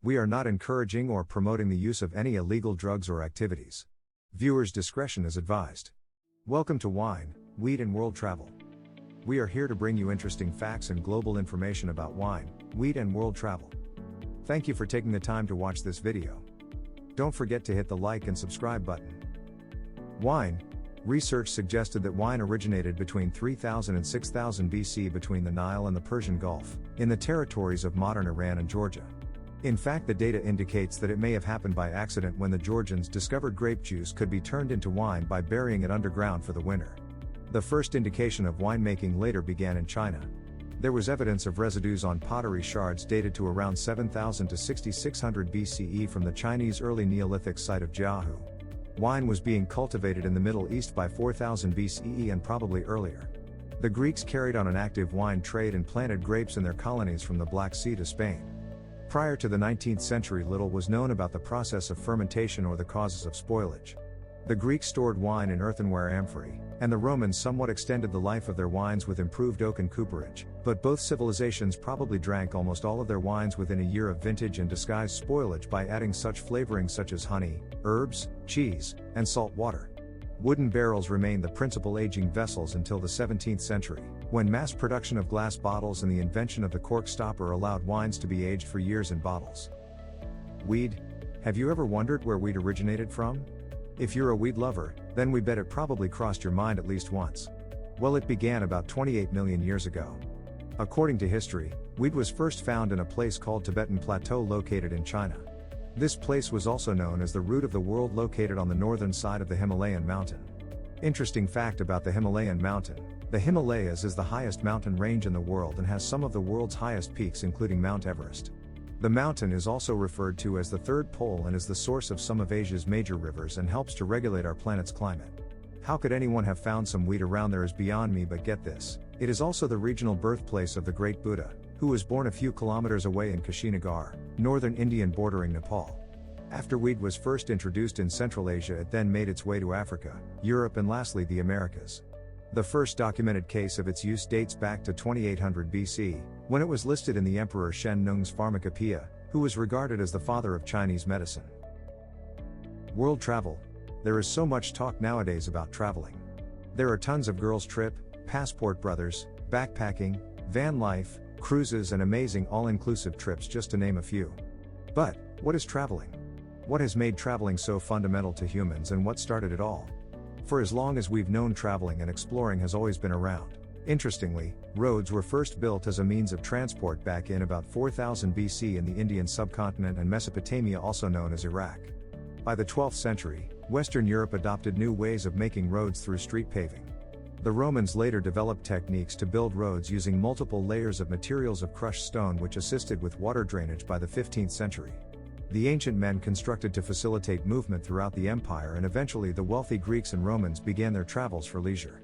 We are not encouraging or promoting the use of any illegal drugs or activities. Viewers' discretion is advised. Welcome to Wine, Weed and World Travel. We are here to bring you interesting facts and global information about wine, weed and world travel. Thank you for taking the time to watch this video. Don't forget to hit the like and subscribe button. Wine. Research suggested that wine originated between 3000 and 6000 BC between the Nile and the Persian Gulf, in the territories of modern Iran and Georgia. In fact, the data indicates that it may have happened by accident when the Georgians discovered grape juice could be turned into wine by burying it underground for the winter. The first indication of winemaking later began in China. There was evidence of residues on pottery shards dated to around 7000 to 6600 BCE from the Chinese early Neolithic site of Jiahu. Wine was being cultivated in the Middle East by 4000 BCE and probably earlier. The Greeks carried on an active wine trade and planted grapes in their colonies from the Black Sea to Spain. Prior to the 19th century, little was known about the process of fermentation or the causes of spoilage. The Greeks stored wine in earthenware amphorae, and the Romans somewhat extended the life of their wines with improved oaken cooperage, but both civilizations probably drank almost all of their wines within a year of vintage and disguised spoilage by adding such flavorings such as honey, herbs, cheese, and salt water. Wooden barrels remained the principal aging vessels until the 17th century, when mass production of glass bottles and the invention of the cork stopper allowed wines to be aged for years in bottles. Weed. Have you ever wondered where weed originated from? If you're a weed lover, then we bet it probably crossed your mind at least once. Well, it began about 28 million years ago. According to history, weed was first found in a place called Tibetan Plateau located in China. This place was also known as the root of the world, located on the northern side of the Himalayan mountain. Interesting fact about the Himalayan mountain: the Himalayas is the highest mountain range in the world and has some of the world's highest peaks, including Mount Everest. The mountain is also referred to as the third pole and is the source of some of Asia's major rivers and helps to regulate our planet's climate. How could anyone have found some weed around there is beyond me, but get this, it is also the regional birthplace of the great Buddha, who was born a few kilometers away in Kushinagar, northern India bordering Nepal. After weed was first introduced in Central Asia, it then made its way to Africa, Europe and lastly the Americas. The first documented case of its use dates back to 2800 BC, when it was listed in the Emperor Shen Nung's Pharmacopoeia, who was regarded as the father of Chinese medicine. World travel. There is so much talk nowadays about traveling. There are tons of girls' trip, passport brothers, backpacking, van life, cruises and amazing all-inclusive trips, just to name a few. But, what is traveling? What has made traveling so fundamental to humans and what started it all? For as long as we've known, traveling and exploring has always been around. Interestingly, roads were first built as a means of transport back in about 4000 BC in the Indian subcontinent and Mesopotamia, also known as Iraq. By the 12th century, Western Europe adopted new ways of making roads through street paving. The Romans later developed techniques to build roads using multiple layers of materials of crushed stone, which assisted with water drainage by the 15th century. The ancient men constructed to facilitate movement throughout the empire, and eventually the wealthy Greeks and Romans began their travels for leisure.